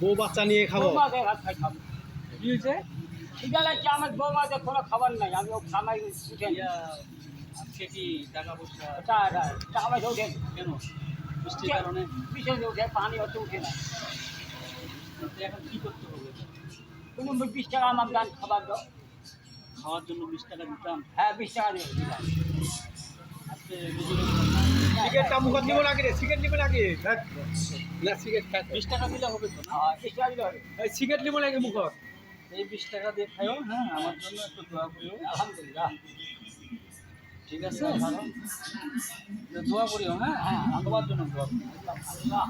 বউ বাচ্চা নিয়ে খাবো। কি হয়েছে? খিদে লাগছে আমার, বউ মাঝে কোনো খাবার নাই, আমি ও খামাই উঠে নি। আজকে কি টাকা পয়সা টাকা পয়সা উঠে নি। কেন? বৃষ্টির কারণে? বিশেষ উঠে, পানি হচ্ছে উঠে না। এখন কি করতে হবে? কোনো 20 টাকা আমার গান খাবার দাও। খাওয়ার জন্য 20 টাকা দিতাম। হ্যাঁ 20 টাকা দিয়ে দিলাম। আজকে সিগারেটটা মুখত নিব নাকি রে? সিগারেট নিব নাকি? না সিগারেট খাই। 20 টাকা দিলে হবে তো না? হ্যাঁ 20 টাকা দিলে হবে। এই সিগারেট নিব নাকি মুখত? এই 20 টাকা দিয়ে খাইও, হ্যাঁ, আমার জন্য একটু দোয়া করিও। আলহামদুলিল্লাহ। ঠিক আছে? দোয়া করিও, হ্যাঁ, তোমার জন্য দোয়া করি। আল্লাহ